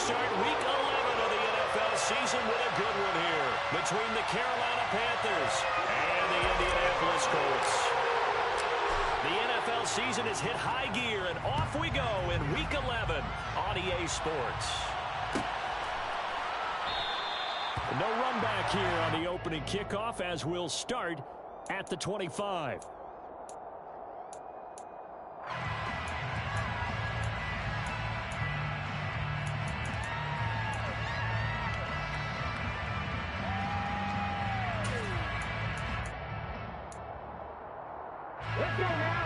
start week 11 of the NFL season with a good one here between the Carolina Panthers and the Indianapolis Colts. The NFL season has hit high gear, and off we go in week 11 on EA Sports. No run back here on the opening kickoff as we'll start at the 25. Let's go now.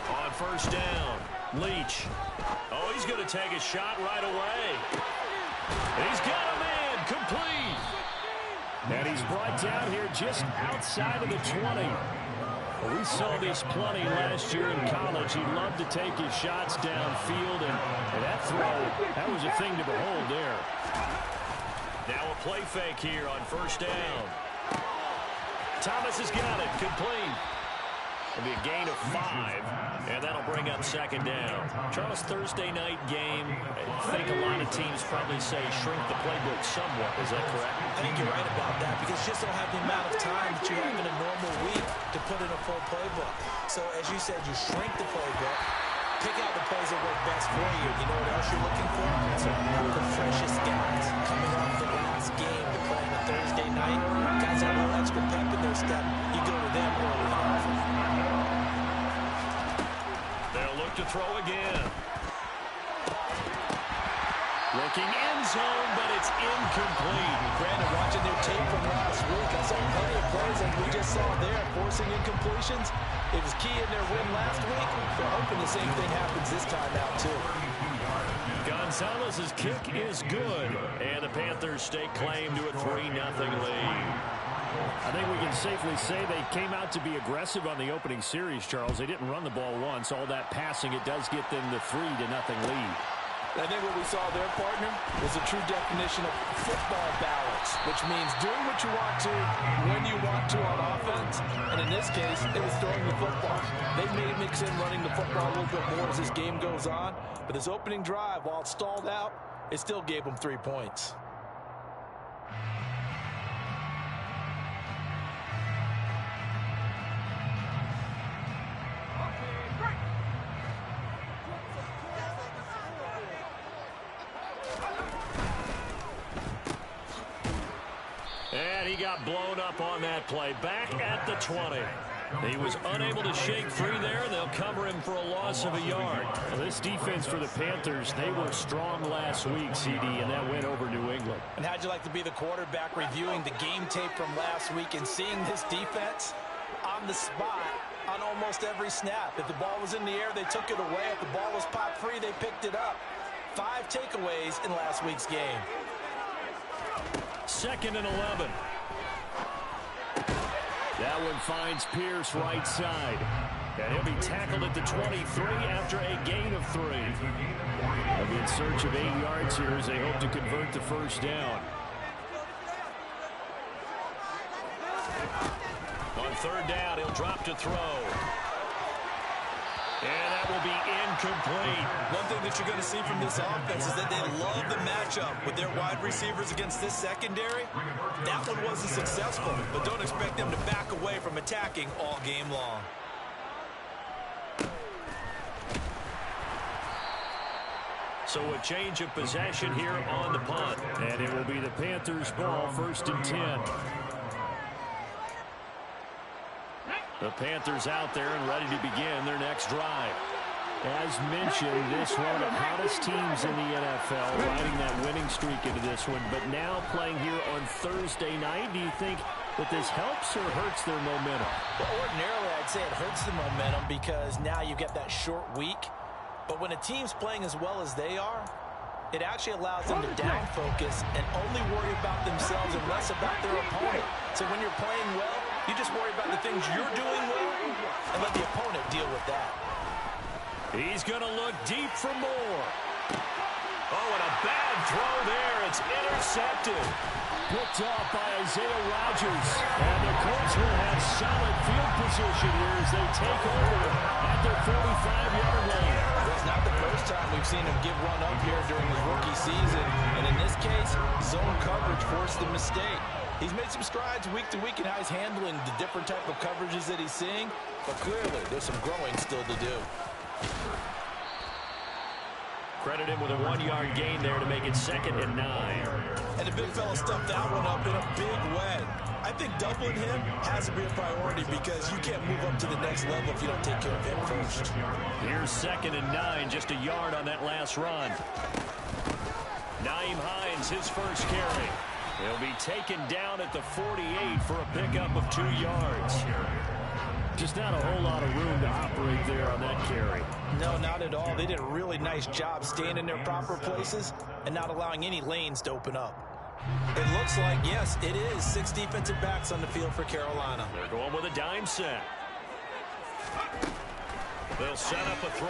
On first down, Leach. Oh, he's going to take a shot right away. He's got a man, complete. And he's brought down here just outside of the 20. Well, we saw this plenty last year in college. He loved to take his shots downfield, and that throw, that was a thing to behold there. Now a play fake here on first down. Thomas has got it, complete. It'll be a gain of 5, and that'll bring up second down. Charles, Thursday night game, I think a lot of teams probably say shrink the playbook somewhat. Is that correct? I think you're right about that because you just don't have the amount of time that you have in a normal week to put in a full playbook. So, as you said, you shrink the playbook, pick out the plays that work best for you. You know what else you're looking for? The freshest guys coming off the last game to play on a Thursday night. Guys have a little extra pep in their step. You go to them early and often. They'll look to throw again. Looking end zone, but it's incomplete. Brandon, watching their tape from last week, I saw plenty of plays like we just saw there, forcing incompletions. It was key in their win last week. They're hoping the same thing happens this time out, too. Gonzalez's kick is good, and the Panthers stake claim to a 3-0 lead. I think we can safely say they came out to be aggressive on the opening series, Charles. They didn't run the ball once. All that passing, it does get them the 3-0 lead. I think what we saw there, partner, was a true definition of football balance, which means doing what you want to, when you want to on offense. And in this case, it was throwing the football. They may mix in running the football a little bit more as this game goes on. But this opening drive, while it stalled out, it still gave them 3 points. And he got blown up on that play. Back at the 20. He was unable to shake free there. They'll cover him for a loss of a yard. Well, this defense for the Panthers, they were strong last week, CD, and that went over New England. And how'd you like to be the quarterback reviewing the game tape from last week and seeing this defense on the spot on almost every snap? If the ball was in the air, they took it away. If the ball was popped free, they picked it up. 5 takeaways in last week's game. 2nd and 11. That one finds Pierce right side. And he'll be tackled at the 23 after a gain of 3. They'll be in search of 8 yards here as they hope to convert the first down. On 3rd down, he'll drop to throw. And that will be incomplete. One thing that you're going to see from this offense is that they love the matchup with their wide receivers against this secondary. That one wasn't successful, but don't expect them to back away from attacking all game long. So a change of possession here on the punt. And it will be the Panthers' ball, 1st and 10. The Panthers out there and ready to begin their next drive. As mentioned, this one of the hottest teams in the NFL, riding that winning streak into this one. But now playing here on Thursday night, do you think that this helps or hurts their momentum? Well, ordinarily, I'd say it hurts the momentum because now you get that short week. But when a team's playing as well as they are, it actually allows them to down focus and only worry about themselves and less about their opponent. So when you're playing well, you just worry about the things you're doing well and let the opponent deal with that. He's going to look deep for more. Oh, and a bad throw there. It's intercepted. Picked off by Isaiah Rodgers. And the Colts will have position here as they take over at their 45-yard line. It's not the first time we've seen him give one up here during his rookie season. And in this case, zone coverage forced the mistake. He's made some strides week to week in how he's handling the different type of coverages that he's seeing. But clearly, there's some growing still to do. Credit him with a 1-yard gain there to make it 2nd and 9. And the big fella stuffed that one up in a big way. I think doubling him has to be a priority because you can't move up to the next level if you don't take care of him first. Here's 2nd and 9, just a yard on that last run. Nyheim Hines, his first carry. He'll be taken down at the 48 for a pickup of 2 yards. Just not a whole lot of room to operate there on that carry. No, not at all. They did a really nice job staying in their proper places and not allowing any lanes to open up. It looks like, yes, it is 6 defensive backs on the field for Carolina. They're going with a dime set. They'll set up a throw.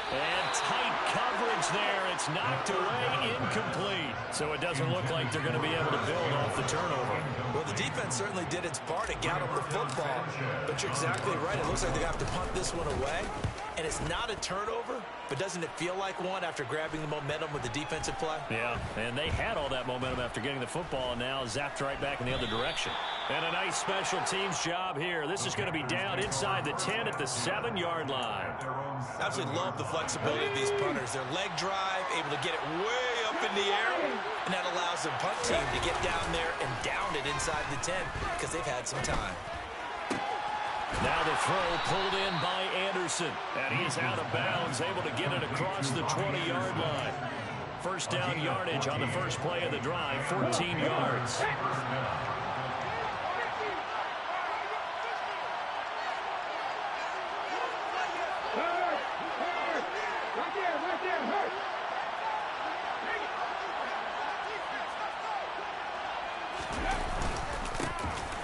And tight coverage there. It's knocked away, incomplete. So it doesn't look like they're going to be able to build off the turnover. Well, the defense certainly did its part to get them the football. But you're exactly right. It looks like they have to punt this one away. And it's not a turnover, but doesn't it feel like one after grabbing the momentum with the defensive play? Yeah, and they had all that momentum after getting the football and now zapped right back in the other direction. And a nice special teams job here. This is going to be down inside the 10 at the 7-yard line. Absolutely love the flexibility of these punters. Their leg drive, able to get it way up in the air, and that allows the punt team to get down there and down it inside the 10 because they've had some time. Now the throw pulled in by Anderson, and he's out of bounds, able to get it across the 20-yard line. First down yardage on the first play of the drive, 14 yards.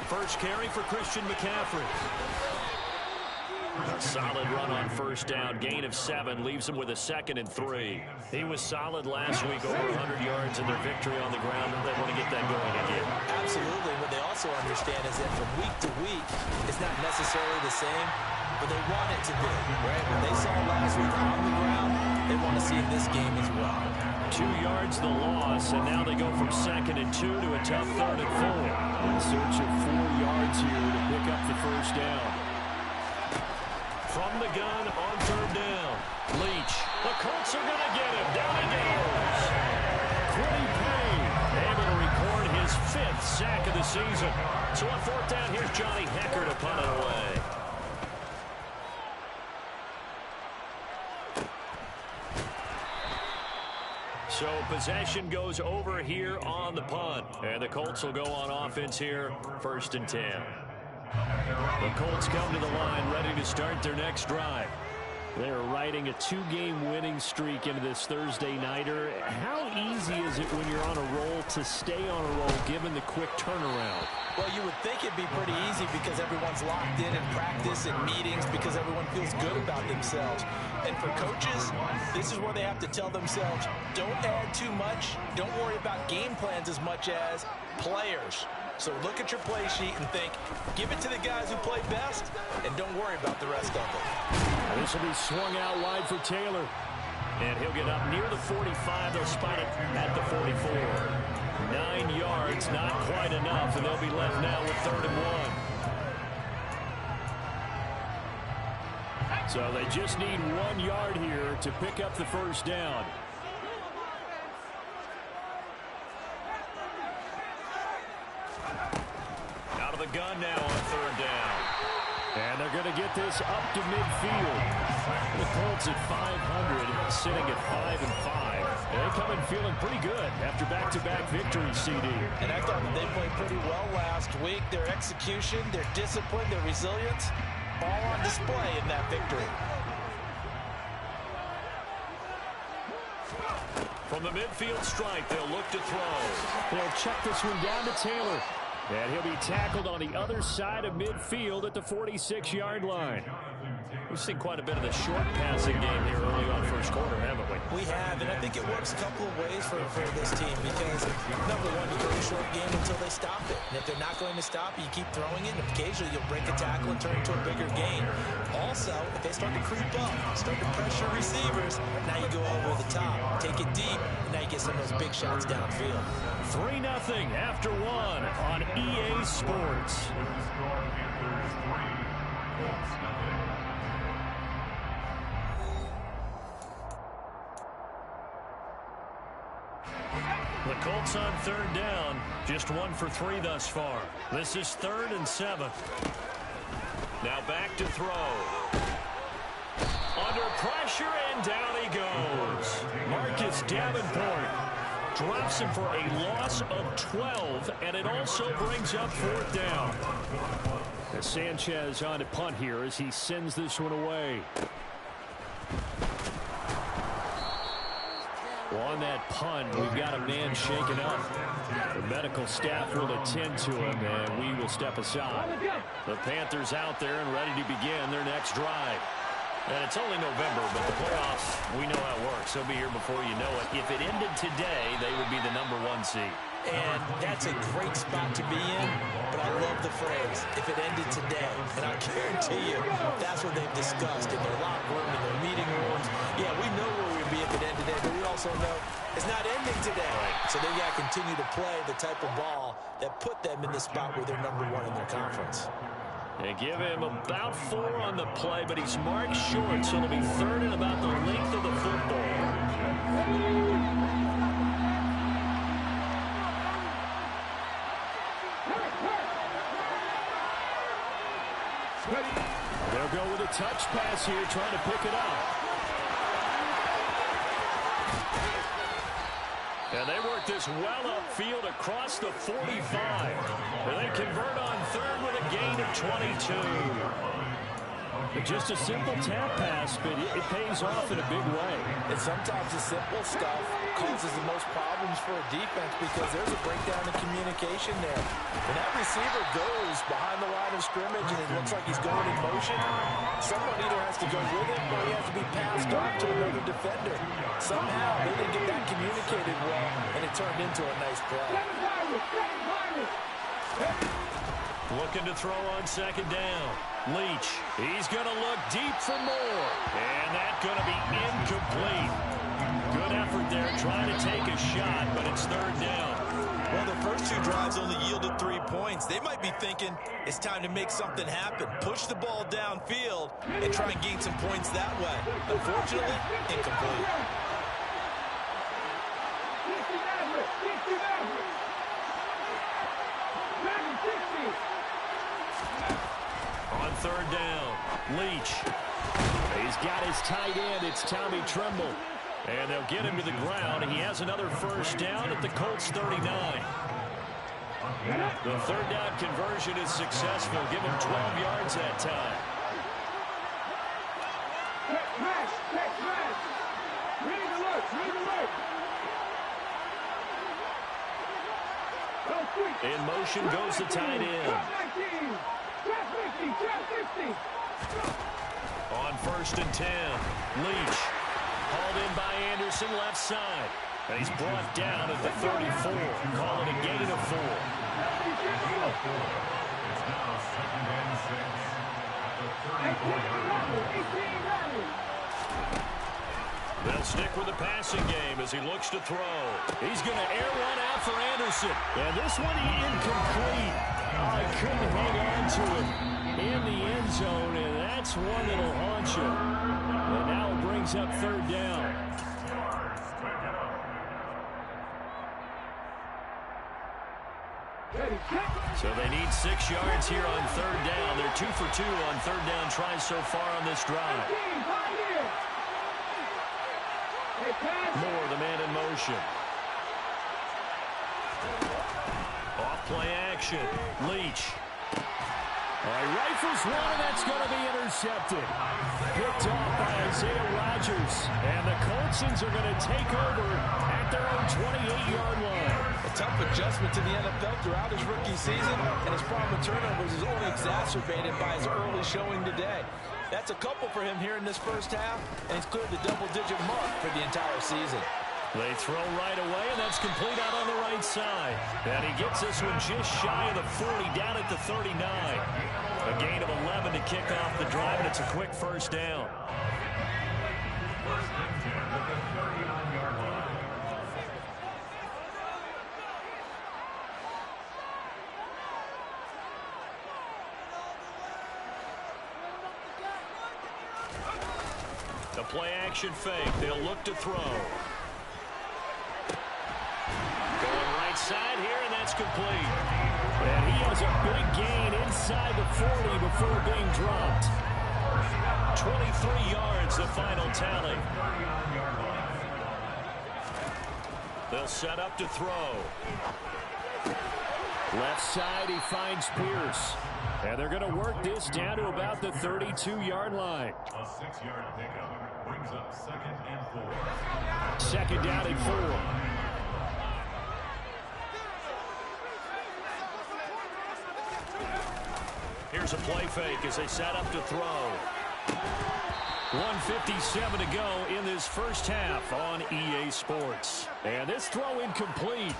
First carry for Christian McCaffrey. A solid run on first down. Gain of 7 leaves him with a 2nd and 3. He was solid last week, over 100 yards in their victory on the ground. They want to get that going again. Absolutely. What they also understand is that from week to week, it's not necessarily the same, but they want it to be. Right? When they saw last week on the ground, they want to see in this game as well. 2 yards the loss, and now they go from 2nd and 2 to a tough 3rd and 4. In search of 4 yards here to pick up the first down. From the gun on 3rd down. Leach. The Colts are going to get him. Down he goes. Quiddy Payne able to record his 5th sack of the season. So on 4th down, here's Johnny Hecker to punt it away. So possession goes over here on the punt. And the Colts will go on offense here, 1st and 10. The Colts come to the line, ready to start their next drive. They're riding a 2-game winning streak into this Thursday nighter. How easy is it when you're on a roll to stay on a roll given the quick turnaround? Well, you would think it'd be pretty easy because everyone's locked in practice and meetings because everyone feels good about themselves. And for coaches, this is where they have to tell themselves, don't add too much. Don't worry about game plans as much as players. So look at your play sheet and think, give it to the guys who play best, and don't worry about the rest of it. This will be swung out wide for Taylor. And he'll get up near the 45. They'll spot it at the 44. 9 yards, not quite enough, and they'll be left now with 3rd and 1. So they just need 1 yard here to pick up the first down. Out of the gun now on 3rd down. And they're going to get this up to midfield. The Colts at 500, sitting at 5-5. They come in feeling pretty good after back-to-back victories, CD. And I thought that they played pretty well last week. Their execution, their discipline, their resilience, all on display in that victory. From the midfield stripe, they'll look to throw. They'll check this one down to Taylor. And he'll be tackled on the other side of midfield at the 46-yard line. We've seen quite a bit of the short passing game here early on first quarter, haven't we? We have, and I think it works a couple of ways for this team because, number one, you go to short game until they stop it. And if they're not going to stop it, you keep throwing it, and occasionally you'll break a tackle and turn it into a bigger gain. Also, if they start to creep up, start to pressure receivers, now you go over the top, take it deep, and now you get some of those big shots downfield. 3-0 after one on EA Sports. The Colts on third down, just 1 for 3 thus far. This is 3rd and 7. Now back to throw. Under pressure, and down he goes. Marcus Davenport drops him for a loss of 12, and it also brings up 4th down. As Sanchez on to punt here as he sends this one away. Well, on that punt, we've got a man shaken up. The medical staff will attend to him, and we will step aside. The Panthers out there and ready to begin their next drive. And it's only November, but the playoffs, we know how it works. They'll be here before you know it. If it ended today, they would be the #1 seed. And that's a great spot to be in, but I love the phrase, if it ended today. And I guarantee you, that's what they've discussed in their locker room, in their meeting rooms. Yeah, we know where we'd be if it ended today, but we also know it's not ending today. So they've got to continue to play the type of ball that put them in the spot where they're #1 in their conference. They give him about 4 on the play, but he's marked short, so it'll be 3rd and about the length of the football. They'll go with a touch pass here, trying to pick it up. And they work this well upfield across the 45. And they convert on 3rd with a gain of 22. Just a simple tap pass, but it pays off in a big way. And sometimes the simple stuff causes the most problems for a defense because there's a breakdown in communication there. When that receiver goes behind the line of scrimmage and it looks like he's going in motion, someone either has to go with him or he has to be passed off to another defender. Somehow they didn't get that communicated well, and it turned into a nice play. Looking to throw on 2nd down. Leach, he's going to look deep for more. And that's going to be incomplete. Good effort there trying to take a shot, but it's 3rd down. Well, the first 2 drives only yielded 3 points. They might be thinking it's time to make something happen. Push the ball downfield and try and gain some points that way. Unfortunately, incomplete. On 3rd down, Leach. He's got his tight end. It's Tommy Tremble. And they'll get him to the ground. He has another 1st down at the Colts 39. The 3rd down conversion is successful. Give him 12 yards that time. In motion goes the tight end. On 1st and 10, Leach hauled in by Anderson left side. And he's brought down at the 34. Call it a gain of 4. They'll stick with the passing game as he looks to throw. He's going to air one out for Anderson. And this one incomplete. Oh, he couldn't hang on to it in the end zone, and that's one that'll haunt you. And now it brings up 3rd down. So they need 6 yards here on 3rd down. They're 2 for 2 on 3rd down tries so far on this drive. Moore, the man in motion. Off play action. Leach. All right, rifles one, and that's going to be intercepted. Picked off by Isaiah Rodgers. And the Coltsons are going to take over at their own 28-yard line. A tough adjustment to the NFL throughout his rookie season, and his problem with turnovers is only exacerbated by his early showing today. That's a couple for him here in this first half, and he's cleared the double-digit mark for the entire season. They throw right away, and that's complete out on the right side. And he gets this one just shy of the 40, down at the 39. A gain of 11 to kick off the drive, and it's a quick first down. The play-action fake. They'll look to throw. Going right side here, and that's complete. And he has a big gain inside the 40 before being dropped. 23 yards, the final tally. They'll set up to throw. Left side, he finds Pierce. And they're going to work this down to about the 32-yard line. A 6-yard pickup brings up 2nd and 4. Second down and 4. Here's a play fake as they set up to throw. 1:57 to go in this first half on EA Sports. And this throw incomplete.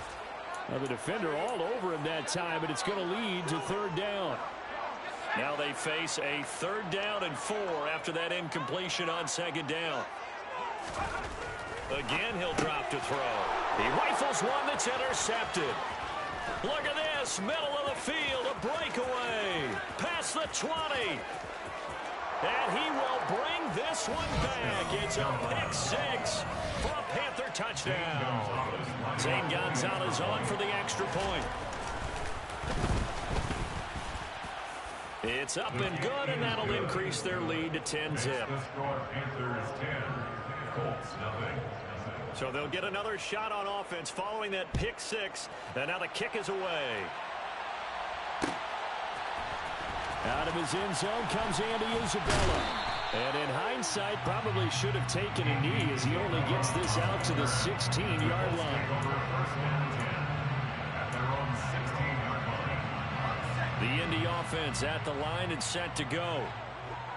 Now the defender all over him that time, but it's going to lead to third down. Now they face a 3rd down and 4 after that incompletion on 2nd down. Again, he'll drop to throw. He rifles one that's intercepted. Look at this, middle of the field, a breakaway. Past the 20. And he will bring this one back. It's a pick 6 for a Panther touchdown. Zane Gonzalez on for the extra point. It's up and good, and that'll increase their lead to 10-zip. So they'll get another shot on offense following that pick 6, and now the kick is away. Out of his end zone comes Andy Isabella. And in hindsight, probably should have taken a knee as he only gets this out to the 16-yard line. The Indy offense at the line and set to go.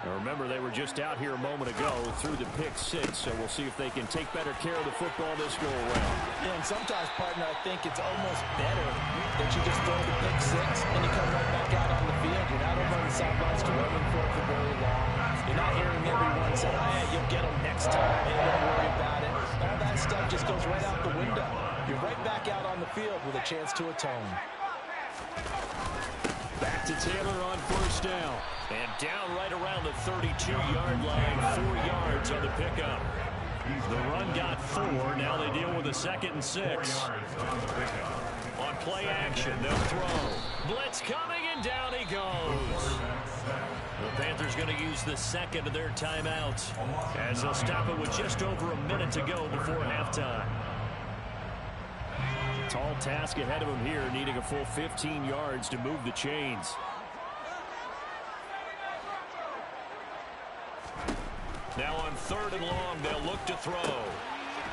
Now remember, they were just out here a moment ago through the pick 6, so we'll see if they can take better care of the football this go-around. Yeah, and sometimes, partner, I think it's almost better that you just throw the pick 6 and you come right back out on the field. You're not over on the sidelines dwelling for it for very long. You're not hearing everyone say, oh, yeah, you'll get them next time. Hey, don't worry about it. All that stuff just goes right out the window. You're right back out on the field with a chance to atone. Back to Taylor on first down. And down right around the 32-yard line, 4 yards on the pickup. The run got 4. Now they deal with a 2nd and 6. On play action, they'll throw. Blitz coming, and down he goes. The Panthers going to use the 2nd of their timeouts as they'll stop it with just over a minute to go before halftime. Tall task ahead of him here, needing a full 15 yards to move the chains. Now on 3rd and long, they'll look to throw.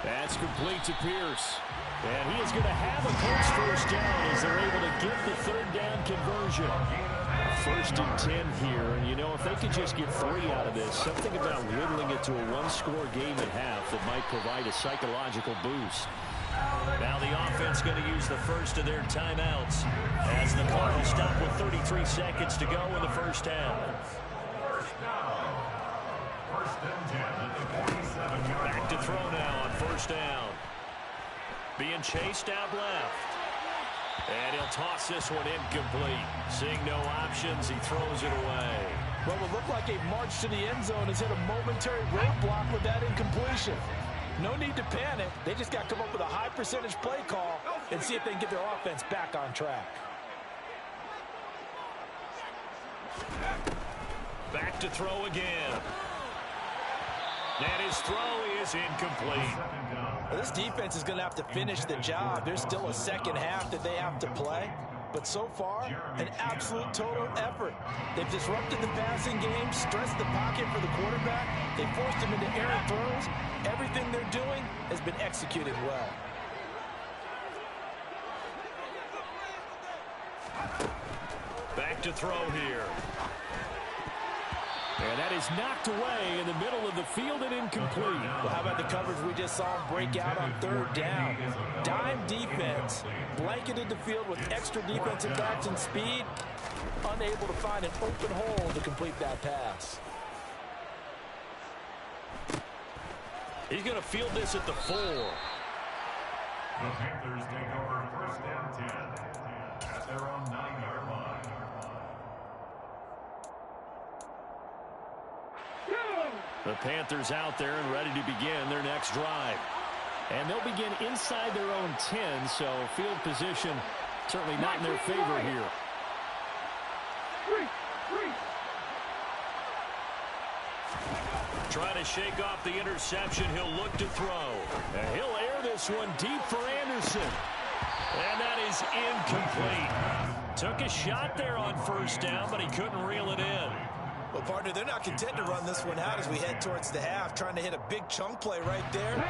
That's complete to Pierce. And he is going to have a Colts first down as they're able to get the 3rd down conversion. 1st and 10 here, and you know, if they could just get 3 out of this, something about whittling it to a 1-score game at half that might provide a psychological boost. Now the offense going to use the 1st of their timeouts as the clock will stop with 33 seconds to go in the first half. Back to throw now on 1st down. Being chased out left. And he'll toss this one incomplete. Seeing no options, he throws it away. Well, it looked like a march to the end zone has hit a momentary roadblock with that incompletion. No need to panic. They just got to come up with a high percentage play call and see if they can get their offense back on track. Back to throw again. And his throw is incomplete. Well, this defense is going to have to finish the job. There's still a second half that they have to play. but so far, an absolute total effort. They've disrupted the passing game, stressed the pocket for the quarterback. They forced him into errant throws. Everything they're doing has been executed well. Back to throw here. And that is knocked away in the middle of the field and incomplete. Well, how about the coverage we just saw him break out on third down? Dime defense, blanketed the field with extra defensive backs and speed, unable to find an open hole to complete that pass. He's going to field this at the 4. The Panthers take over first and 10 at their own 9-yard line. The Panthers out there and ready to begin their next drive. And they'll begin inside their own 10, so field position certainly not in their favor here. Trying to shake off the interception. He'll look to throw. And he'll air this one deep for Anderson. And that is incomplete. Took a shot there on first down, but he couldn't reel it in. Well, partner, they're not content to run this one out as we head towards the half, trying to hit a big chunk play right there and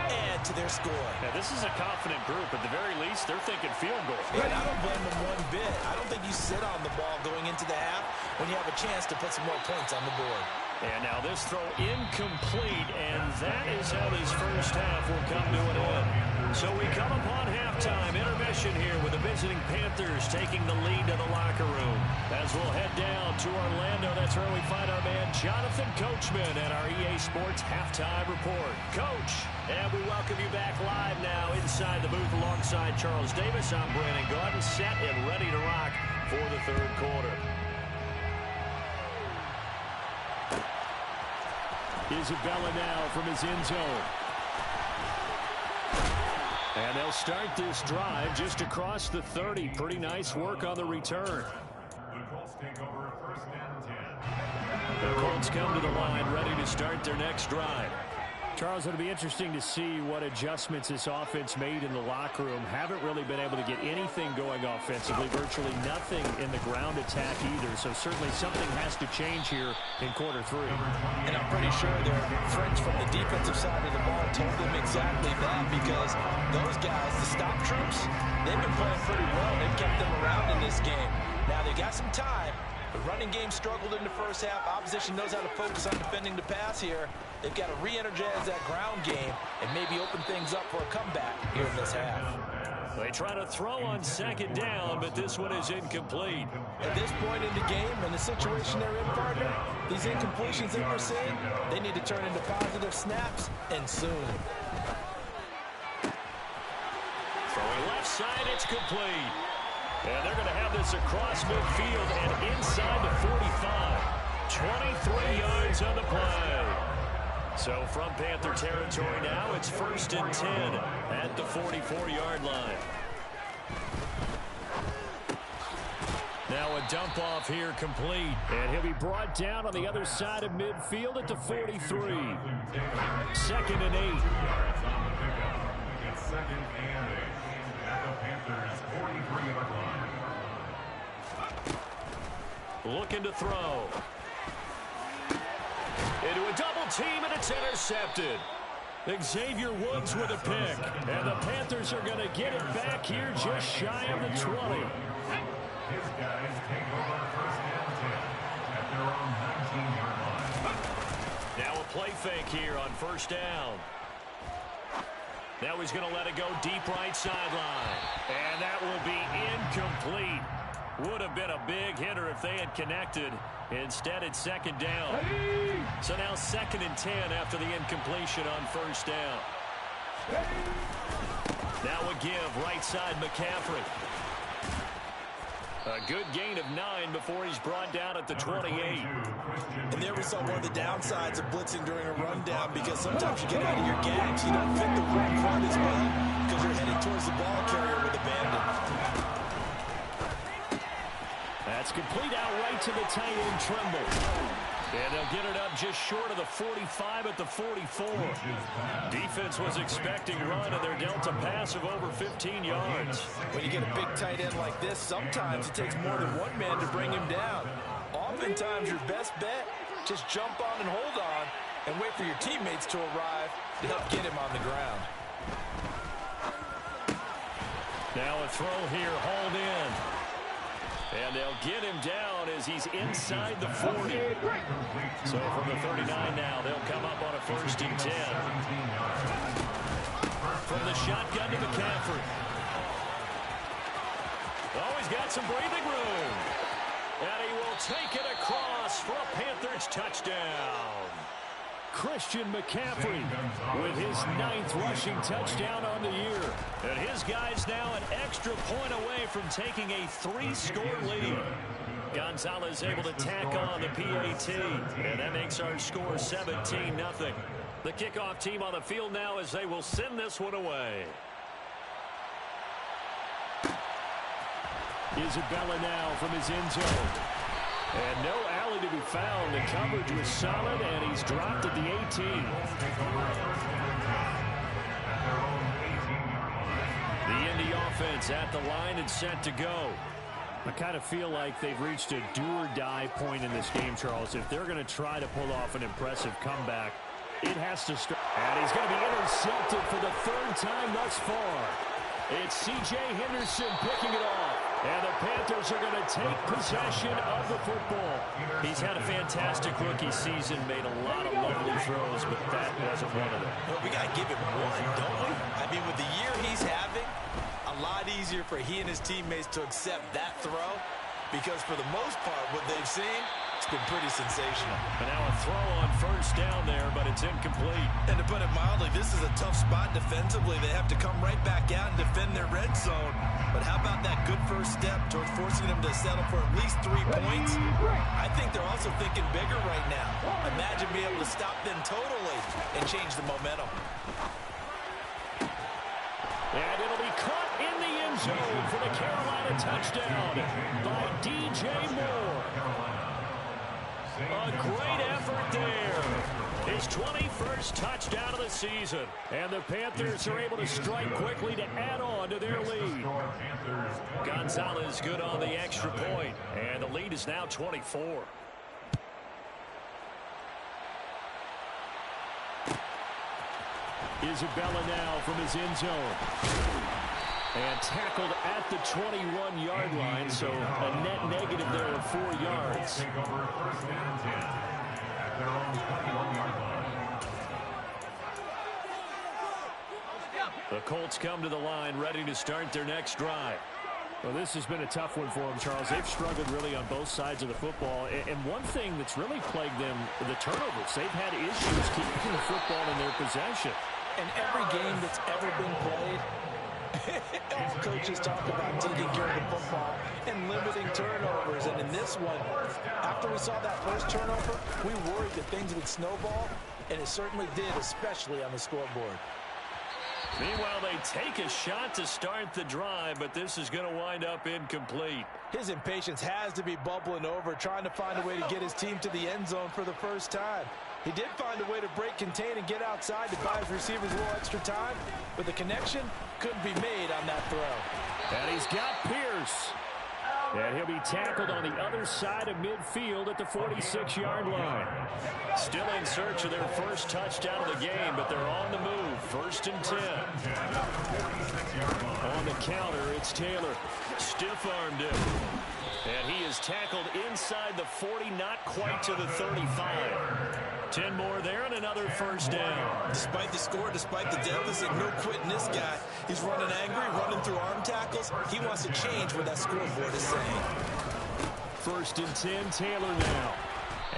add to their score. Now, this is a confident group. At the very least, they're thinking field goal. And I don't blame them one bit. I don't think you sit on the ball going into the half when you have a chance to put some more points on the board. And now this throw incomplete, and that is how this first half will come to an end. So we come upon halftime intermission here with the visiting Panthers taking the lead to the locker room. As we'll head down to Orlando, that's where we find our man Jonathan Coachman at our EA Sports Halftime Report. Coach, and we welcome you back live now inside the booth alongside Charles Davis. I'm Brandon Gordon, set and ready to rock for the third quarter. Isabella now from his end zone. And they'll start this drive just across the 30. Pretty nice work on the return. The Colts take over first and 10. The Colts come to the line ready to start their next drive. Charles, it'll be interesting to see what adjustments this offense made in the locker room. Haven't really been able to get anything going offensively. Virtually nothing in the ground attack either. So certainly something has to change here in quarter 3. And I'm pretty sure their friends from the defensive side of the ball told them exactly that, because those guys, the stop troops, they've been playing pretty well. They've kept them around in this game. Now they got some time. The running game struggled in the first half. Opposition knows how to focus on defending the pass here. They've got to re-energize that ground game and maybe open things up for a comeback here in this half. They try to throw on second down, but this one is incomplete. At this point in the game and the situation they're in, partner, these incompletions that we're seeing, they need to turn into positive snaps, and soon. Throwing left side, it's complete. And they're going to have this across midfield and inside the 45. 23 yards on the play. So from Panther territory now, it's first and 10 at the 44-yard line. Now a dump off here complete. And he'll be brought down on the other side of midfield at the 43. Second and 8. It's second and 8 at the Panthers' 43-yard line. Looking to throw. Into a double team, and it's intercepted. Xavier Woods with a pick. And the Panthers are going to get it back here just shy of the 20. His guys take over first and 10 at their own 19-yard line. Now a play fake here on first down. Now he's going to let it go deep right sideline. And that will be incomplete. Would have been a big hitter if they had connected. Instead, it's second down. So now second and 10 after the incompletion on first down. Now a give right side McCaffrey. A good gain of 9 before he's brought down at the 28. And there we saw one of the downsides of blitzing during a rundown, because sometimes you get out of your gaps. You don't fit the run quite as well because you're heading towards the ball carrier with abandon. That's complete out right to the tight end, Tremble. And they'll get it up just short of the 45 at the 44. Defense was expecting run, and they're dealt a pass of over 15 yards. When you get a big tight end like this, sometimes it takes more than one man to bring him down. Oftentimes, your best bet, just jump on and hold on and wait for your teammates to arrive to help get him on the ground. Now a throw here, hauled in. And they'll get him down as he's inside the 40. So from the 39 now, they'll come up on a 1st and 10. From the shotgun to McCaffrey. Oh, he's got some breathing room. And he will take it across for a Panthers touchdown. Christian McCaffrey with his 9th rushing touchdown on the year. And his guy's now an extra point away from taking a 3-score lead. Gonzalez able to tack on the PAT. And that makes our score 17-0. The kickoff team on the field now as they will send this one away. Isabella now from his end zone. And no alley to be found. The coverage was solid, and he's dropped at the 18. The Indy offense at the line and set to go. I kind of feel like they've reached a do-or-die point in this game, Charles. If they're going to try to pull off an impressive comeback, it has to start. And he's going to be intercepted for the 3rd time thus far. It's C.J. Henderson picking it off. And the Panthers are going to take possession of the football. He's had a fantastic rookie season, made a lot of lovely throws, but that wasn't one of them. Well, we got to give him one, don't we? I mean, with the year he's having, a lot easier for he and his teammates to accept that throw, because for the most part, what they've seen, it's been pretty sensational. And now a throw on 1st down there, but it's incomplete. And to put it mildly, this is a tough spot defensively. They have to come right back out and defend their red zone. But how about that good first step towards forcing them to settle for at least 3 points? I think they're also thinking bigger right now. Imagine being able to stop them totally and change the momentum. And it'll be caught in the end zone for the Carolina touchdown by DJ Moore. A great effort there. His 21st touchdown of the season. And the Panthers are able to strike quickly to add on to their lead. Gonzalez good on the extra point. And the lead is now 24. Isabella now from his end zone. And tackled at the 21-yard line, so a net negative there of 4 yards. Take over 1st and 10 at their own 21-yard line. The Colts come to the line ready to start their next drive. Well, this has been a tough one for them, Charles. They've struggled really on both sides of the football. And one thing that's really plagued them, the turnovers. They've had issues keeping the football in their possession. And every game that's ever been played, all coaches talk about taking care of the football and limiting turnovers. And in this one, after we saw that first turnover, we worried that things would snowball, and it certainly did, especially on the scoreboard. Meanwhile, they take a shot to start the drive, but this is going to wind up incomplete. His impatience has to be bubbling over, trying to find a way to get his team to the end zone for the first time. He did find a way to break contain and get outside to buy his receivers a little extra time, but the connection couldn't be made on that throw. And he's got Pierce. And he'll be tackled on the other side of midfield at the 46-yard line. Still in search of their first touchdown of the game, but they're on the move. 1st and 10. On the counter, it's Taylor. Stiff-armed him. And he is tackled inside the 40, not quite to the 35. 10 more there and another 1st down. Despite the score, despite the deficit, no quitting this guy. He's running angry, running through arm tackles. He wants to change what that scoreboard is saying. 1st and 10, Taylor now.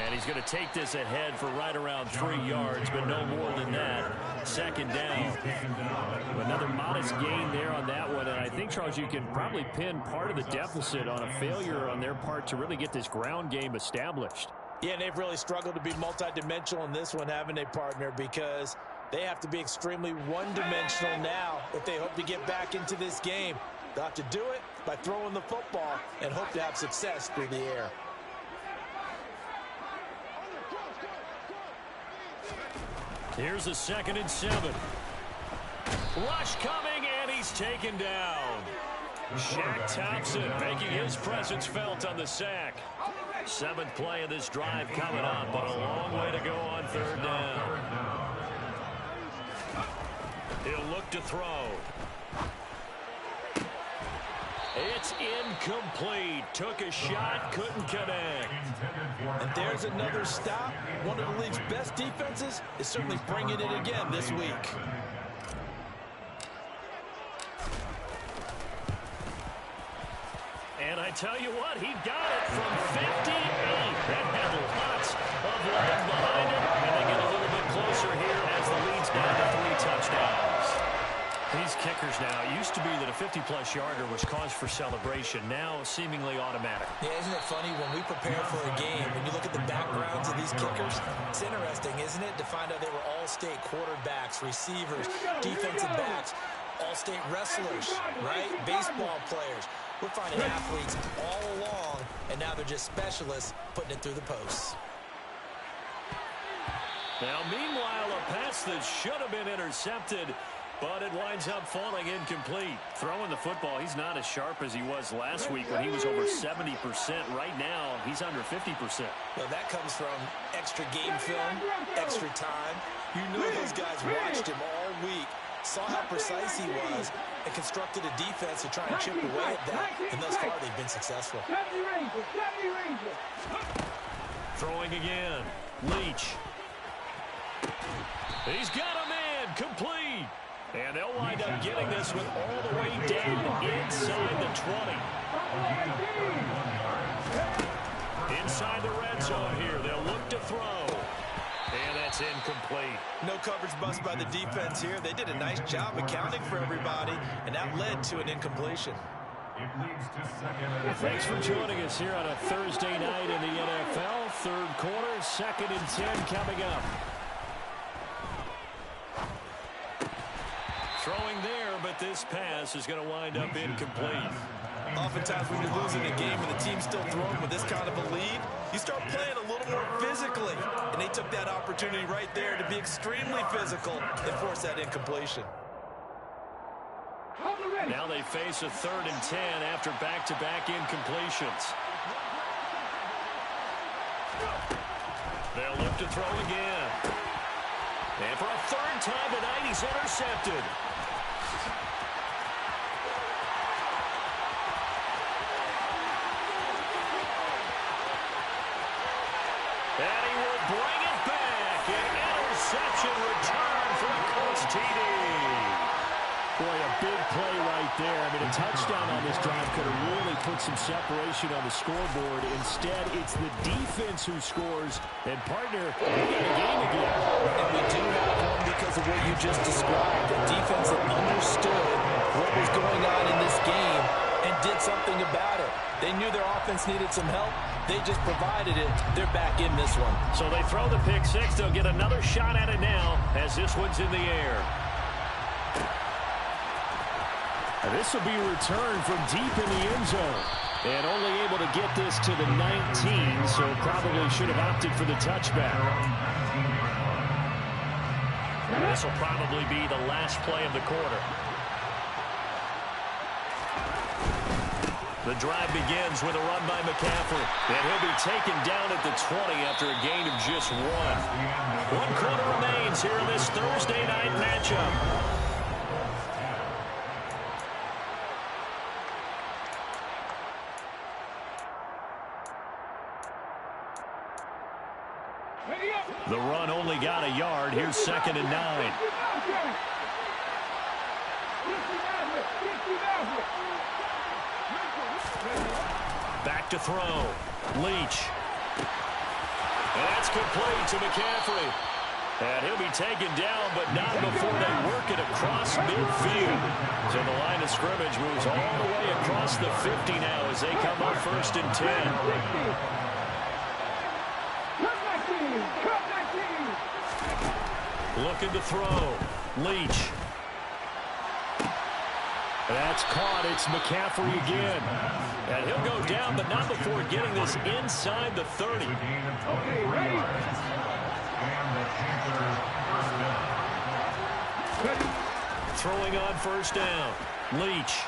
And he's going to take this ahead for right around 3 yards, but no more than that. 2nd down. Another modest gain there on that one. And I think, Charles, you can probably pin part of the deficit on a failure on their part to really get this ground game established. Yeah, and they've really struggled to be multidimensional in this one, haven't they, partner? Because they have to be extremely one-dimensional now if they hope to get back into this game. They'll have to do it by throwing the football and hope to have success through the air. Here's the 2nd and 7. Rush coming, and he's taken down. Shaq Thompson making his presence felt on the sack. 7th play of this drive coming up, but a long way to go on 3rd down. He'll look to throw. It's incomplete. Took a shot, couldn't connect. And there's another stop. One of the league's best defenses is certainly bringing it again this week. And I tell you what, he got it from 58. That had lots of leg behind it. And they get a little bit closer here as the lead's down to 3 touchdowns. These kickers now, it used to be that a 50-plus yarder was cause for celebration. Now seemingly automatic. Yeah, isn't it funny when we prepare for a game, when you look at the backgrounds of these kickers, it's interesting, isn't it, to find out they were all-state quarterbacks, receivers, defensive backs, all-state wrestlers, right? Baseball players. We're finding athletes all along, and now they're just specialists putting it through the posts. Now, meanwhile, a pass that should have been intercepted, but it winds up falling incomplete. Throwing the football, he's not as sharp as he was last week when he was over 70%. Right now, he's under 50%. Well, that comes from extra game film, extra time. You know those guys watched him all week, saw how precise he was, and constructed a defense to try and chip away at that. And thus far, they've been successful. Throwing again. Leach. He's got a man. Complete. And they'll wind up getting this one all the way down inside the 20. Inside the red zone here. They'll look to throw. And that's incomplete. No coverage bust by the defense here. They did a nice job accounting for everybody, and that led to an incompletion. Thanks for joining us here on a Thursday night in the NFL. 3rd quarter, 2nd and 10 coming up. Throwing there, but this pass is going to wind up incomplete. Oftentimes when you're losing a game and the team's still throwing with this kind of a lead, you start playing a little more physically. And they took that opportunity right there to be extremely physical and force that incompletion. Now they face a 3rd and 10 after back-to-back incompletions. They'll look to throw again. And for a 3rd time tonight, he's intercepted. And he will bring it back. An interception return for the Colts TD. Boy, a big play right there. I mean, a touchdown on this drive could have really put some separation on the scoreboard. Instead, it's the defense who scores. And, partner, we got a game again. And we do have one because of what you just described. A defense that understood what was going on in this game and did something about it. They knew their offense needed some help. They just provided it. They're back in this one. So they throw the pick six. They'll get another shot at it now as this one's in the air. And this will be returned from deep in the end zone. And only able to get this to the 19, so probably should have opted for the touchback. This will probably be the last play of the quarter. The drive begins with a run by McCaffrey. And he'll be taken down at the 20 after a gain of just 1. 1 quarter remains here in this Thursday night matchup. The run only got a yard. Here's 2nd and 9. Back to throw. Leach. And that's complete to McCaffrey. And he'll be taken down, but not before they work it across midfield. So the line of scrimmage moves all the way across the 50 now as they come up 1st and 10. Looking to throw. Leach. That's caught. It's McCaffrey again. And he'll go down, but not before getting this inside the 30. And the Panthers first down. Throwing on first down. Leach.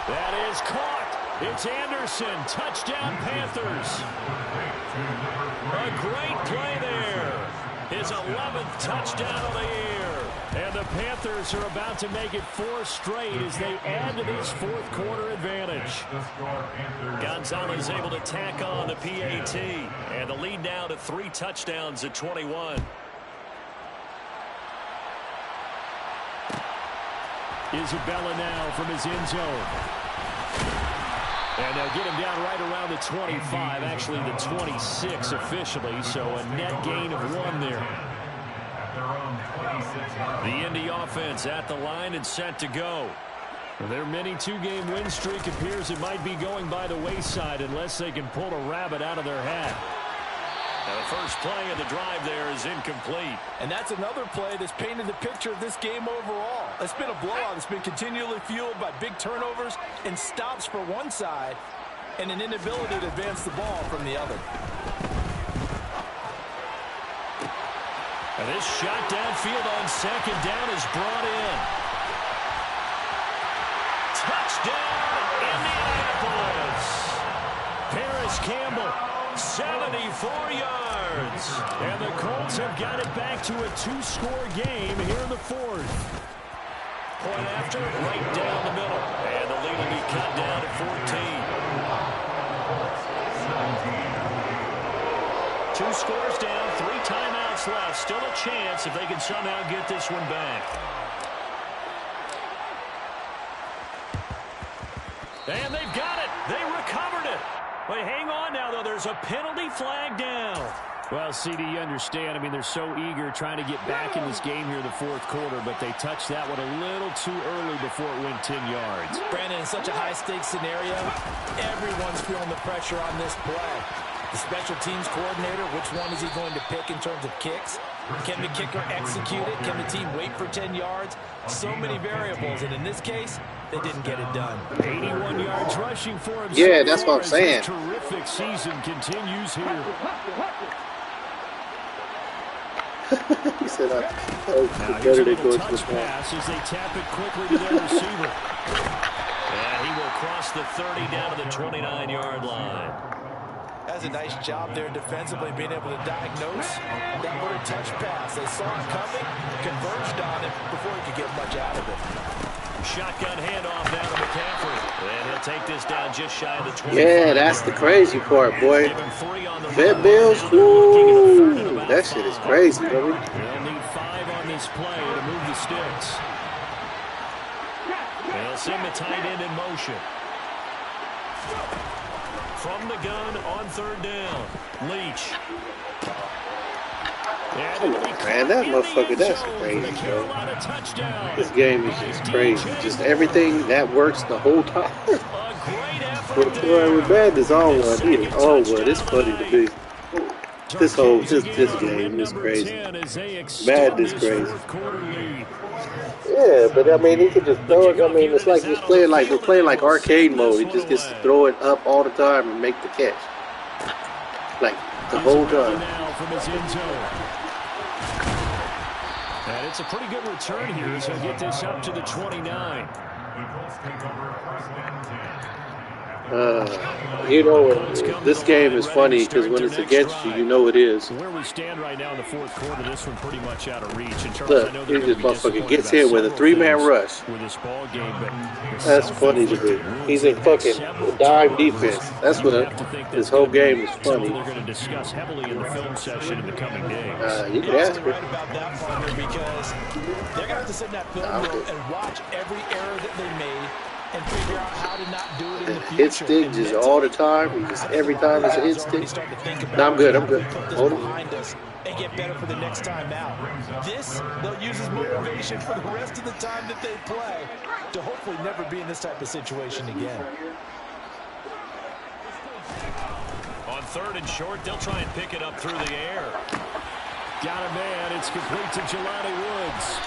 That is caught. It's Anderson. Touchdown, Panthers. A great play there. His 11th touchdown of the year. And the Panthers are about to make it 4 straight as they add to this fourth quarter advantage. Gonzalez able to tack on the PAT. And the lead now to 3 touchdowns at 21. Isabella now from his end zone. And they'll get him down right around the 25, actually the 26 officially, so a net gain of 1 there. The Indy offense at the line and set to go. Their mini 2-game win streak appears it might be going by the wayside unless they can pull a rabbit out of their hat. Now the first play of the drive there is incomplete. And that's another play that's painted the picture of this game overall. It's been a blowout. It's been continually fueled by big turnovers and stops for one side and an inability to advance the ball from the other. And this shot downfield on second down is brought in. Touchdown, Indianapolis. Paris Campbell. 74 yards. And the Colts have got it back to a 2-score game here in the fourth. Point after, right down the middle. And the lead will be cut down to 14. 2 scores down, 3 timeouts left. Still a chance if they can somehow get this one back. And they've got it. They recovered it. But hang on now, though. There's a penalty flag down. Well, CD, you understand. I mean, they're so eager trying to get back in this game here in the fourth quarter, but they touched that one a little too early before it went 10 yards. Brandon, in such a high-stakes scenario, everyone's feeling the pressure on this play. The special teams coordinator, which one is he going to pick in terms of kicks? Can the kicker execute it? Can the team wait for 10 yards? So many variables, and in this case, they didn't get it done. 81 yards rushing for him. Yeah, that's what I'm saying. Terrific season continues here. He said, Now here's a little touch pass as they tap it quickly to their receiver. And he will cross the 30 down to the 29-yard line. That's a nice job there defensively, being able to diagnose that little touch pass. They saw it coming, converged on it before he could get much out of it. Shotgun handoff down to McCaffrey. And he'll take this down just shy of the 20. Yeah, that's the crazy part, boy. Vet Bills, ooh, that shit is crazy, baby. They'll need 5 on this play to move the sticks. They'll send the tight end in motion. From the gun on third down. Leach. Man, that motherfucker, that's crazy, bro. This game is just crazy. Just everything that works the whole time. With Madden is all one. He is all one. It's funny to me. This game is crazy. Madden is crazy. Yeah, but I mean, he can just throw it. I mean, it's like we're playing like arcade mode. He just gets to throw it up all the time and make the catch, like the whole time. And it's a pretty good return here as he'll get this up to the 29. You know, this game is funny because when it's against you, you know it is. Where we stand right now in the fourth quarter, this one pretty much out of reach. And Charles, look, he just motherfucker gets hit with a 3-man rush. With this ball game, but that's funny to me. He's in fucking dime defense. That's what this whole game is funny. They're going to discuss heavily in the film session in the coming days. You can ask me. Right about that, partner, because they're going to have to sit in that film room and watch every error that they made and figure out how to not do it in the future. Hit stick just all the time. Just every time it's a hit stick. No, I'm good. Hold on. And get better for the next time out. This, they'll use as motivation for the rest of the time that they play to hopefully never be in this type of situation again. On third and short, they'll try and pick it up through the air. Got a man. It's complete to Jelani Woods.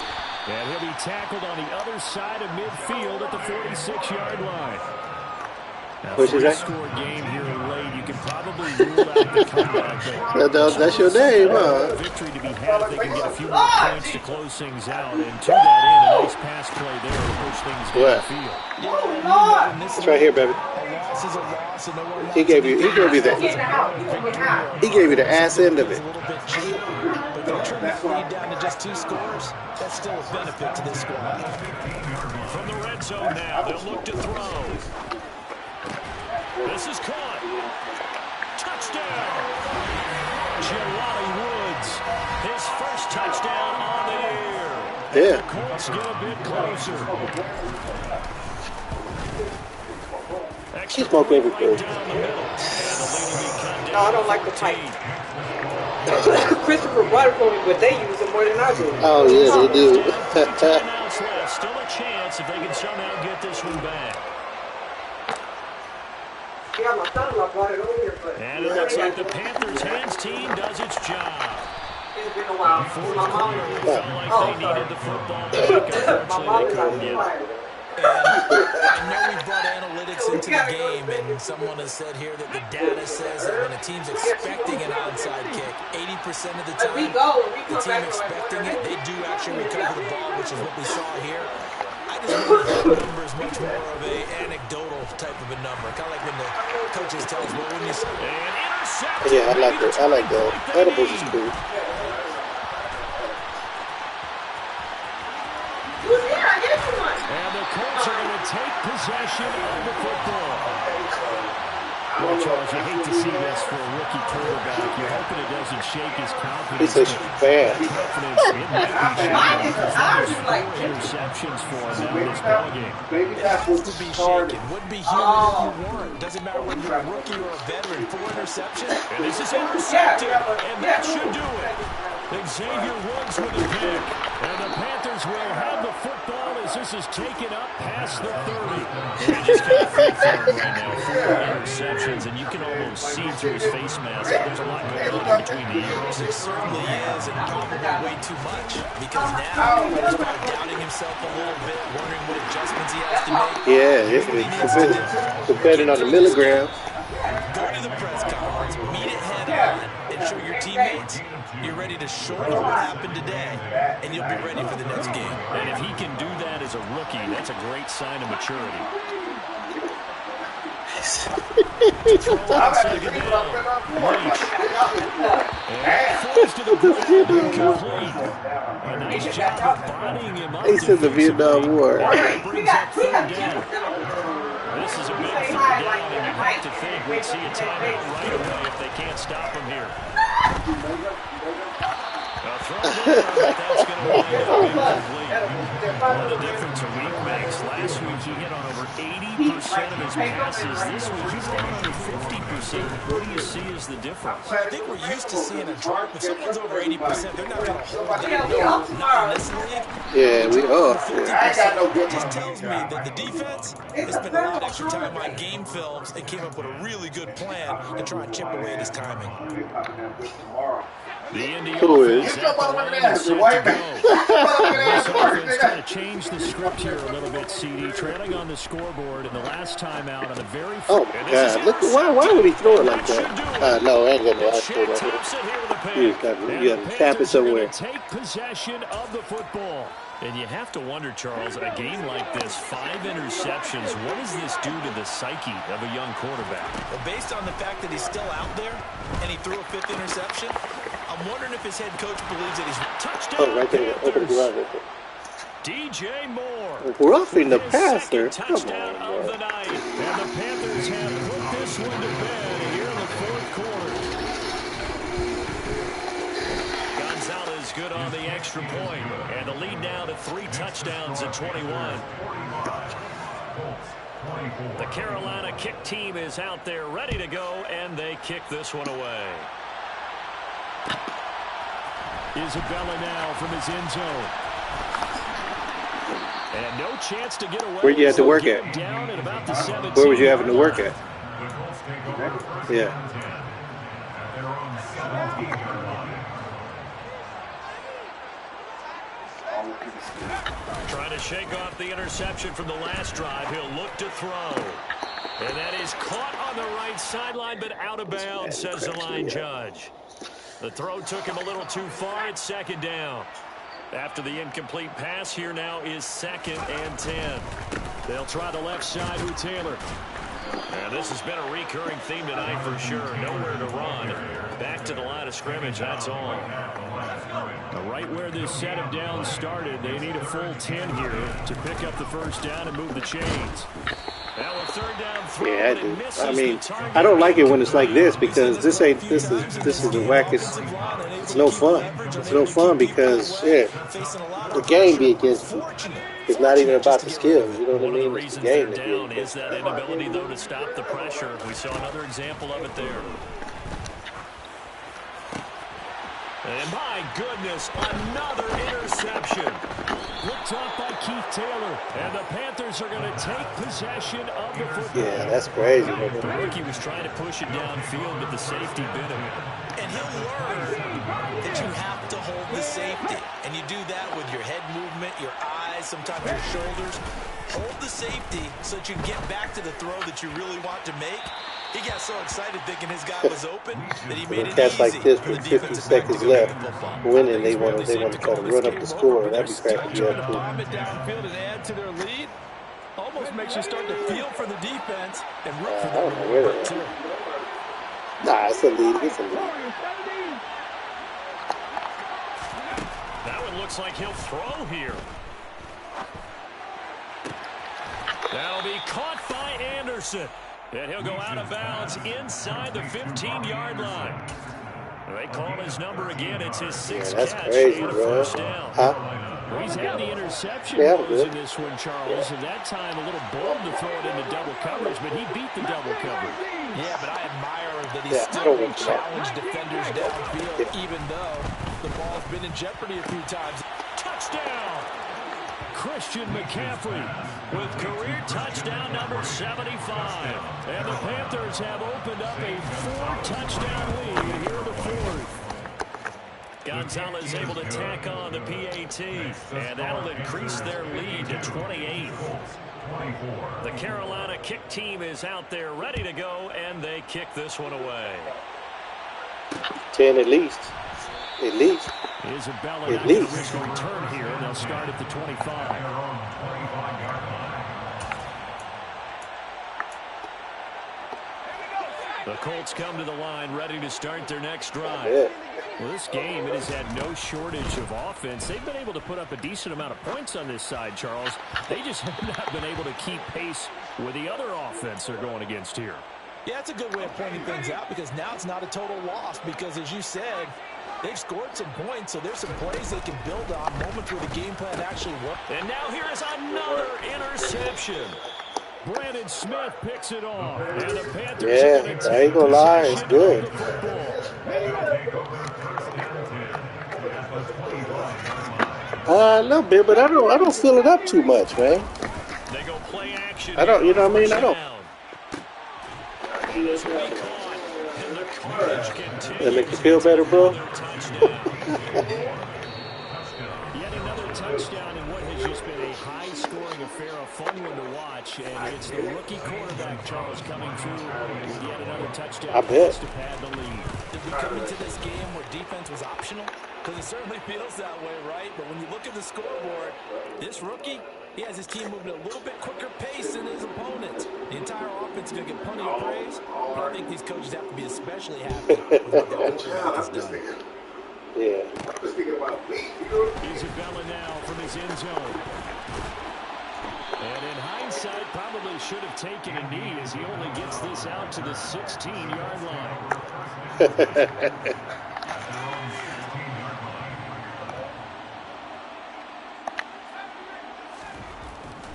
And he'll be tackled on the other side of midfield at the 46-yard line. What's your name? Score game here late. You can probably rule out the comeback. That's your name, huh? Victory to be had if they can get a few more points to close things out. And to that end, a nice pass play there to push things downfield. It's right here, baby. He gave you that. He gave you the ass end of it. But they're trying to lead down to just 2 scores. That's still a benefit to this squad. From the red zone now, they'll look to throw. This is caught. Touchdown. Jelani Woods, his first touchdown on the year. Yeah. The Colts get a bit closer. She smoke everything. No, I don't like the pipe. Christopher brought it for me, but they use it more than I do. Oh, yeah, they do. Still a chance if they can somehow get this one back. Yeah, my son-in-law brought it over here, but... And it looks like the Panthers' hands team does its job. It's been a while. My mom Felt like they needed the football back. My mom is Unfortunately, they couldn't get it. I know we brought analytics into the game, and someone has said here that the data says that when a team's expecting an onside kick, 80% of the time, the team expecting it, they do actually recover the ball, which is what we saw here. I just know that number is much more of an anecdotal type of a number, kind of like when the coaches tell us, well, when you... Yeah, I like the edibles is cool. And the Colts are going to take possession of the football. Well, Charles, you hate to see this for a rookie quarterback. You're hoping it doesn't shake his confidence. He's bad. Confidence in that there's 4 interceptions for him now in this ballgame. It has to be shaken. Wouldn't be human if you weren't. Doesn't matter whether you're a rookie or a veteran. 4 interceptions. And this is intercepted, and that should do it. Xavier Woods with a pick. And the Panthers will have the football as this is taken up past the 30. And I just can't feel for him right now. 4 interceptions, and you can almost see through his face mask. There's a lot going on in between the ears. It certainly is, and probably way too much. Because now he's probably doubting himself a little bit, wondering what adjustments he has to make. Yeah, depending on the milligrams. Go to the press conference, meet it head on, and show your teammates you're ready to shoulder what happened today, and you'll be ready for the next game. And if he can do that as a rookie, that's a great sign of maturity. He said the Vietnam War. This is a big 3rd down, and you have to think we'd see a timeout right away if they can't stop him here. That's going to wind up incomplete. Well, the difference a week makes. Last week he hit on over 80% of his passes. This week he's down under 50%. What do you see as the difference? I think we're used to seeing a drop. If someone's over 80%, they're not going to hold that. Not in this league. Yeah, we are. That just tells me that the defense has spent a lot of extra time on game films and came up with a really good plan to try and chip away at his timing. The Indy Who is? offense at the line is set to go. This offense kind of changed the script here a little bit, CD. Trailing on the scoreboard, and the last time out on the very first. Oh, my God. Look, why would he throw it like that? No, I ain't going to lie to that. You got to tap it somewhere. Take possession of the football. And you have to wonder, Charles, a game like this, 5 interceptions, what does this do to the psyche of a young quarterback? Well, based on the fact that he's still out there and he threw a 5th interception, I'm wondering if his head coach believes that he's touchdown. Oh, right there. Open the garage. DJ Moore. Roughing the passer. Come Touchdown on, of the night. And the Panthers have put this one to bed here in the 4th quarter. Gonzalez good on the extra point. And the lead now to 3 touchdowns at 21. The Carolina kick team is out there ready to go, and they kick this one away. Isabella now from his end zone. And no chance to get away. Where you have to work at? Down at about the 17. Where was you having to work at? Yeah. Trying to shake off the interception from the last drive. He'll look to throw. And that is caught on the right sideline, but out of bounds, says the line judge. The throw took him a little too far. It's second down. After the incomplete pass, here now is 2nd and 10. They'll try the left side with Taylor. And this has been a recurring theme tonight for sure. Nowhere to run. Back to the line of scrimmage, that's all. Right where this set of downs started, they need a full 10 here to pick up the first down and move the chains. Now a third down throw. Yeah, I do. I mean, I don't like it when it's like this because this is the wackest. It's no fun. It's no fun because the game be against you. It's not even about the skills. You know what I mean? It's the game down is that inability though to stop the pressure. We saw another example of it there. And my goodness, another interception. Looked off by Keith Taylor. And the Panthers are going to take possession of the football. Yeah, that's crazy. The rookie was trying to push it downfield, but the safety bit him. And he'll learn that you have to hold the safety. And you do that with your head movement, your eyes, sometimes your shoulders. Hold the safety so that you can get back to the throw that you really want to make. He got so excited thinking his guy was open that he made it easy. Like this with 50 seconds left, winning, they want to try to run up the score. That'd be cracking you up. Bomb it downfield and add to their lead. Almost makes you start to feel for the defense and root for them. Nah, it's a lead. It's a lead. That one looks like he'll throw here. That'll be caught by Anderson. And he'll go out of bounds inside the 15-yard line. They call his number again. It's his 6th that's catch crazy, and a bro. first down. Huh? He's had the interception in this one, Charles, and that time a little bold to throw it into double coverage, but he beat the double coverage. Yeah, but I admire that he still challenged defenders downfield, even though the ball's been in jeopardy a few times. Touchdown! Christian McCaffrey with career touchdown number 75. And the Panthers have opened up a 4-touchdown lead here in the 4th. Gonzalez able to tack on the PAT, and that'll increase their lead to 28. The Carolina kick team is out there ready to go, and they kick this one away. 10 at least. At least. Isabella not going to risk a return here, and they'll start at the 25. The Colts come to the line ready to start their next drive. Well, this game, it has had no shortage of offense. They've been able to put up a decent amount of points on this side, Charles. They just have not been able to keep pace with the other offense they're going against here. Yeah, that's a good way of pointing things out because now it's not a total loss because, as you said, they've scored some points, so there's some plays they can build on, moments where the game plan actually worked. And now here is another interception. Brandon Smith picks it off. And the Panthers I ain't gonna lie, it's good. A little bit, but I don't fill it up too much, man. They go play action. I don't, you know what I mean? I don't. That make you feel better, bro? Yet another touchdown in what has just been a high-scoring affair, a fun one to watch, and it's the rookie quarterback, Charles, coming through with yet another touchdown. I bet. To pad the lead. Did we come into this game where defense was optional? Because it certainly feels that way, right? But when you look at the scoreboard, this rookie, he has his team moving at a little bit quicker pace than his opponents. The entire offense is going to get plenty of praise. But I think these coaches have to be especially happy with what their quarterback has done. Yeah. Isabella now from his end zone. And in hindsight, probably should have taken a knee as he only gets this out to the 16-yard line.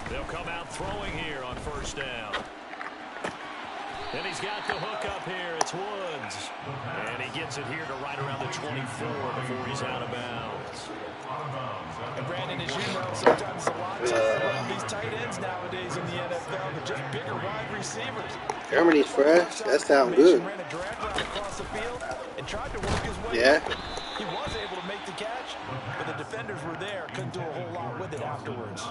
They'll come out throwing here on first down. And he's got the hook up here. It's Woods. And he gets it here to right around the 24 before he's out of bounds. And Brandon, as you know, sometimes it's a lot tougher around these tight ends nowadays in the NFL, but just bigger wide receivers. Germany's fresh. That sounds good. Ran a drag route across the field and tried to work his way. Yeah. He was able to make the catch, but the defenders were there. Couldn't do a whole lot with it afterwards.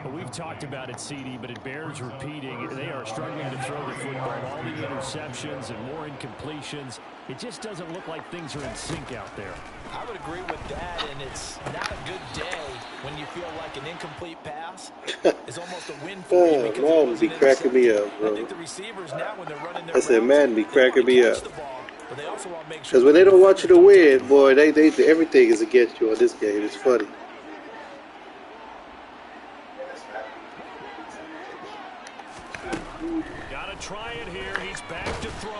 Well, we've talked about it, CD, but it bears repeating. They are struggling to throw the football. All the interceptions and more incompletions. It just doesn't look like things are in sync out there. I would agree with that, and it's not a good day when you feel like an incomplete pass is almost a win for you. Because Madden be cracking me up, bro. I think the receivers now, when they're running their I said, routes, Madden be cracking me up. but they also want to make sure Because when they don't want you to win, boy, they everything is against you on this game. It's funny. Got to try it here. He's back to throw.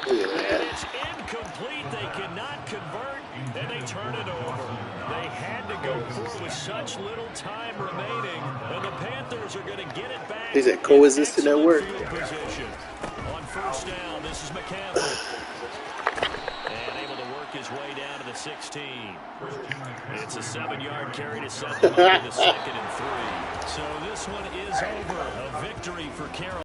Yeah. And it's incomplete. They cannot convert, and they turn it over. They had to go for it with such little time remaining, and the Panthers are going to get it back. Is that coexistent at work? Position. On first down, this is McCaffrey. And able to work his way down to the 16. It's a 7-yard carry to set them up in the 2nd and 3. So this one is over. A victory for Carolina.